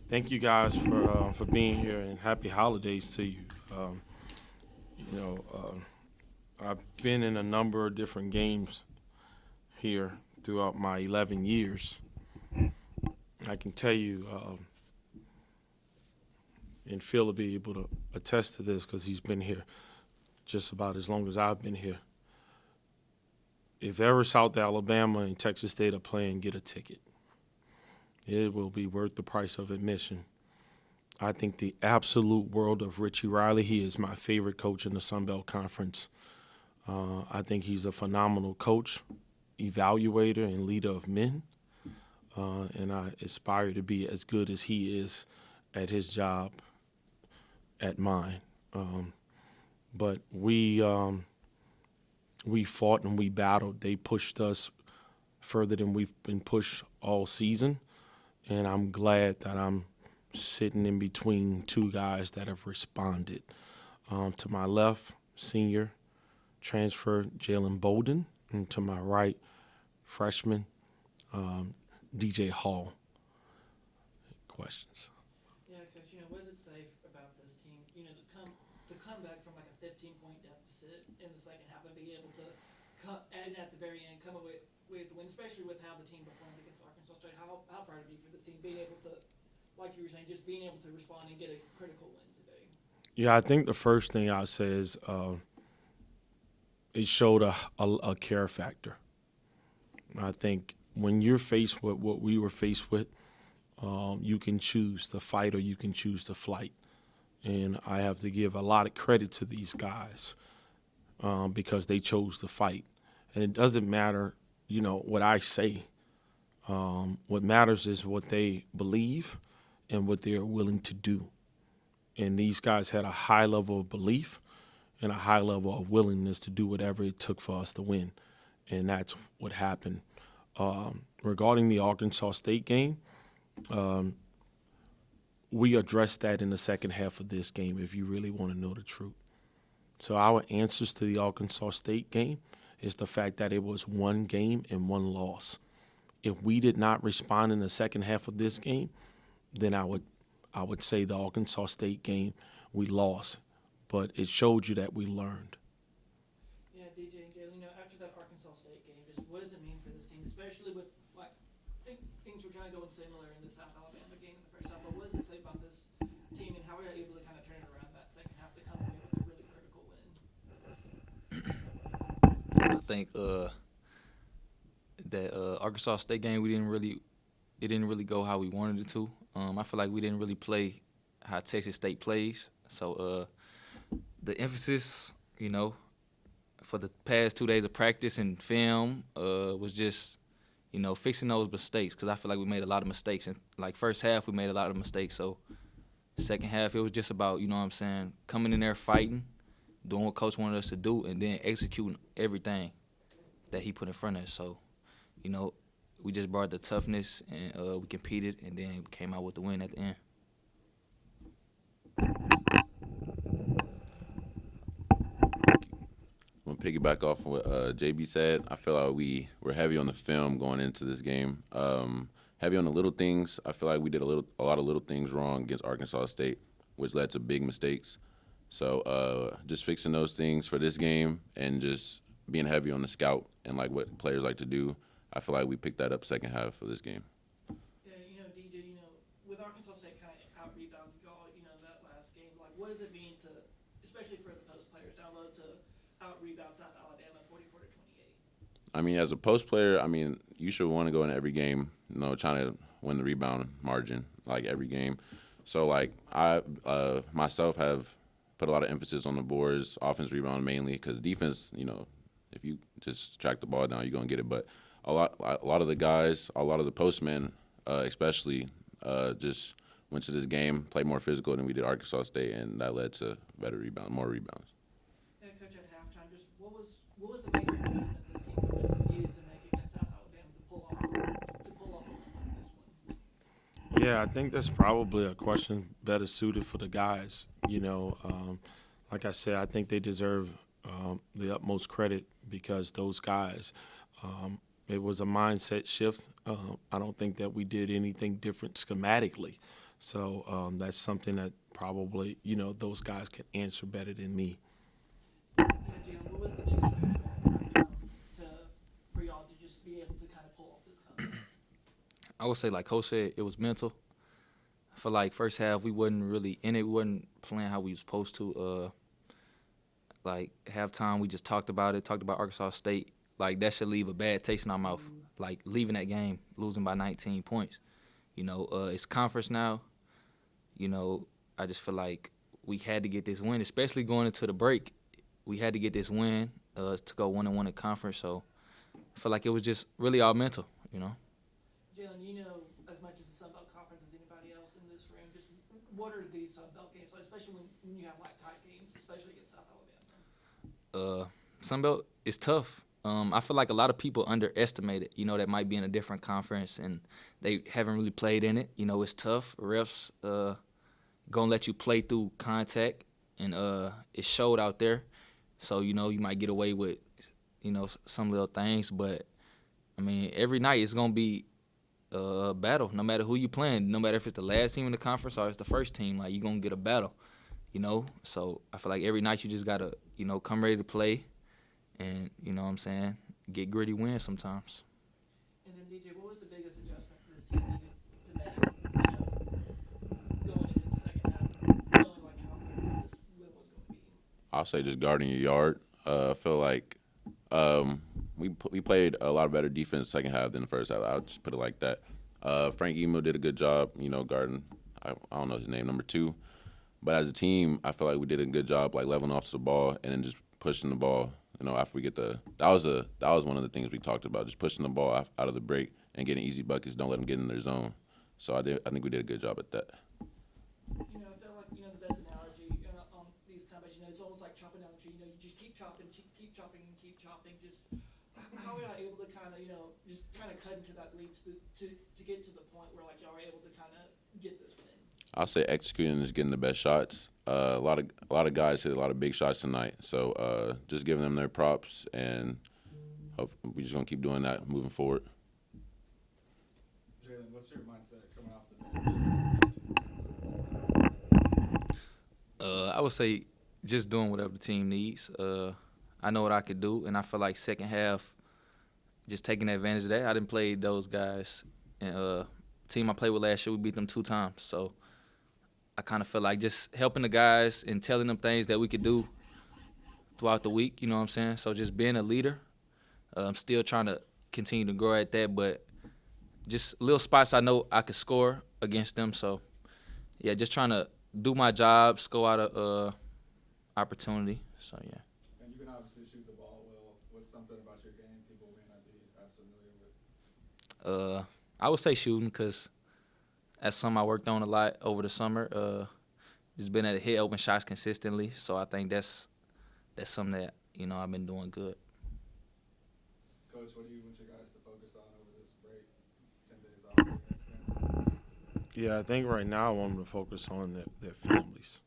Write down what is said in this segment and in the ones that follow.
Thank you guys for being here and happy holidays to you. You know, I've been in a number of different games here throughout my 11 years. I can tell you, and Phil will be able to attest to this because he's been here just about as long as I've been here. If ever South Alabama and Texas State are playing, get a ticket. It will be worth the price of admission. I think the absolute world of Richie Riley. He is my favorite coach in the Sun Belt Conference. I think he's a phenomenal coach, evaluator, and leader of men. And I aspire to be as good as he is at his job at mine. But we fought and we battled. They pushed us further than we've been pushed all season. And I'm glad that I'm sitting in between two guys that have responded. To my left, senior transfer Jalen Bolden, and to my right, freshman DJ Hall. Questions? Yeah, Coach, what does it say about this team? To come back from like a 15-point deficit in the second half and be able to and at the very end come up with the win, especially with how the team performed against Arkansas State. How proud of you for this team being able to, like you were saying, just being able to respond and get a critical win today? Yeah, I think the first thing I say is it showed a care factor. I think when you're faced with what we were faced with, you can choose to fight or you can choose to flight. And I have to give a lot of credit to these guys because they chose to fight. And it doesn't matter, what I say. What matters is what they believe and what they're willing to do. And these guys had a high level of belief and a high level of willingness to do whatever it took for us to win. And that's what happened. Regarding the Arkansas State game, we addressed that in the second half of this game, if you really want to know the truth. So our answers to the Arkansas State game is the fact that it was one game and one loss. If we did not respond in the second half of this game, then I would say the Arkansas State game we lost. But it showed you that we learned. Yeah, DJ and Jalen, after that Arkansas State game, just what does it mean for this team, especially with, I think things were kind of going similar in the South Alabama game in the first half, but what does it say about this team and how we were able to kind of turn it around that second half to come away with a really critical win? I think that Arkansas State game it didn't really go how we wanted it to. I feel like we didn't really play how Texas State plays. So the emphasis, for the past 2 days of practice and film was just, fixing those mistakes because I feel like we made a lot of mistakes. And like first half, we made a lot of mistakes. So second half, it was just about, coming in there fighting, doing what coach wanted us to do, and then executing everything that he put in front of us. So, we just brought the toughness and we competed, and then we came out with the win at the end. I'm gonna piggyback off what JB said. I feel like we were heavy on the film going into this game. Heavy on the little things. I feel like we did a lot of little things wrong against Arkansas State, which led to big mistakes. So just fixing those things for this game and just being heavy on the scout and like what players like to do. I feel like we picked that up second half of this game. Yeah, DJ, with Arkansas State kind of out-rebounding y'all, that last game, like what does it mean to, especially for the post players down low, to out-rebound South Alabama 44-28? I mean, as a post player, you should want to go in every game, trying to win the rebound margin, like every game. So, like, I myself have put a lot of emphasis on the boards, offense rebound mainly, because defense, if you just track the ball down, you're going to get it. But a lot of the guys, a lot of the postmen especially, just went to this game, played more physical than we did Arkansas State, and that led to more rebounds. Yeah, Coach, at halftime, just what was the major adjustment this team needed to make against South Alabama to pull off a win like this one? Yeah, I think that's probably a question better suited for the guys. Like I said, I think they deserve the utmost credit because those guys, It was a mindset shift. I don't think that we did anything different schematically. So that's something that probably, those guys can answer better than me. Yeah, Jalen, what was the biggest factor for y'all to just be able to kind of pull off this comeback? I would say, like Coach said, it was mental. I feel like first half we wasn't really in it. We wasn't playing how we was supposed to. Like halftime, we just talked about Arkansas State. Like that should leave a bad taste in our mouth. Like leaving that game, losing by 19 points. It's conference now. I just feel like we had to get this win, especially going into the break. We had to get this win to go 1-1 in conference. So I feel like it was just really all mental. Jalen, you know as much as the Sun Belt Conference as anybody else in this room. Just what are these Sun Belt games like, especially when you have like tight games, especially against South Alabama? Sun Belt is tough. I feel like a lot of people underestimate it, that might be in a different conference and they haven't really played in it. It's tough. Refs gonna let you play through contact, and it showed out there. So, you might get away with, some little things. But, I mean, every night it's gonna be a battle, no matter who you playing, no matter if it's the last team in the conference or it's the first team. Like, you're gonna get a battle, So I feel like every night you just gotta, come ready to play. And, what I'm saying, get gritty wins sometimes. And then, DJ, what was the biggest adjustment this team needed to make, going into the second half, knowing like how critical this win was going to be? I'll say just guarding your yard. I feel like we played a lot better defense second half than the first half. I'll just put it like that. Frank Emo did a good job, guarding, I don't know his name, number 2. But as a team, I feel like we did a good job, like leveling off to the ball and then just pushing the ball. After we get that was one of the things we talked about, just pushing the ball out of the break and getting easy buckets. Don't let them get in their zone. So I think we did a good job at that. I feel like, the best analogy on these comebacks, it's almost like chopping down a tree. You just keep chopping, keep chopping, and keep chopping. Just how are y'all able to kind of, just kind of cut into that lead to get to the point where, like, y'all are able to kind of get this win? I'll say executing is getting the best shots. A lot of guys hit a lot of big shots tonight. So just giving them their props, and we're just gonna keep doing that moving forward. Jalen, what's your mindset coming off the bench? I would say just doing whatever the team needs. I know what I could do, and I feel like second half, just taking advantage of that. I didn't play those guys, and team I played with last year, we beat them 2 times. So I kind of feel like just helping the guys and telling them things that we could do throughout the week, you know what I'm saying? So just being a leader. I'm still trying to continue to grow at that, but just little spots I know I could score against them. So, yeah, just trying to do my job, score out of opportunity. So, yeah. And you can obviously shoot the ball well. What's something about your game people may not be as familiar with? I would say shooting, because that's something I worked on a lot over the summer. Just been able to hit open shots consistently. So I think that's something that, I've been doing good. Coach, what do you want your guys to focus on over this break, 10 days off the next game? Yeah, I think right now I want them to focus on their families.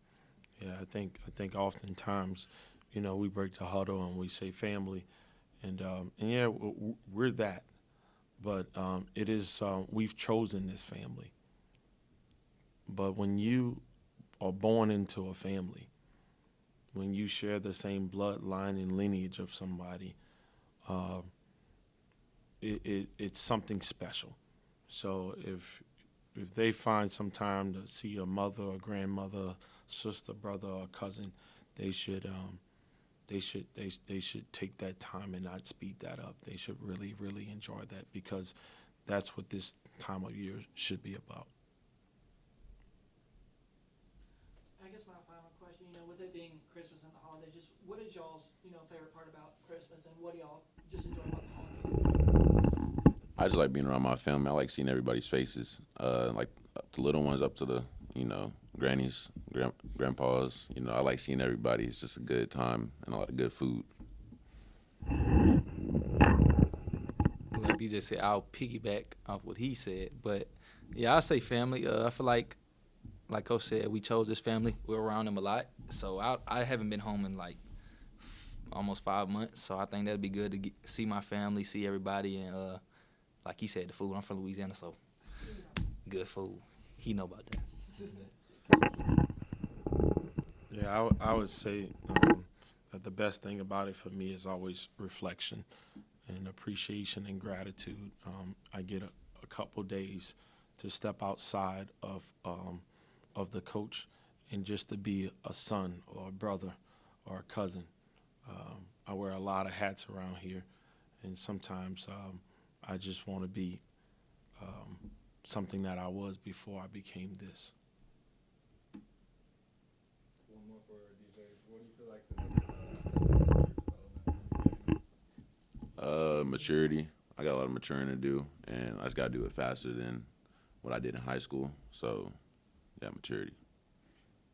Yeah, I think oftentimes, we break the huddle and we say family, and yeah, we're that. But it is we've chosen this family. But when you are born into a family, when you share the same bloodline and lineage of somebody, it's something special. So if they find some time to see a mother or grandmother, sister, brother, or cousin, they should take that time and not speed that up. They should really, really enjoy that, because that's what this time of year should be about. I guess my final question, with it being Christmas and the holidays, just what is y'all's, favorite part about Christmas, and what do y'all just enjoy about the holidays? I just like being around my family. I like seeing everybody's faces, like the little ones up to the, grannies, grandpas. I like seeing everybody. It's just a good time and a lot of good food. Like DJ said, I'll piggyback off what he said. But, yeah, I'll say family. I feel like Coach said, we chose this family. We're around them a lot. So I haven't been home in, like, almost 5 months. So I think that'd be good to see my family, see everybody, and like he said, the food. I'm from Louisiana, so good food. He know about that. Yeah, I would say that the best thing about it for me is always reflection and appreciation and gratitude. I get a couple days to step outside of the coach and just to be a son or a brother or a cousin. I wear a lot of hats around here, and sometimes I just want to be something that I was before I became this. One more for DJ. What do you feel like the next step in your development is? Maturity. I got a lot of maturing to do, and I just got to do it faster than what I did in high school. So, yeah, maturity.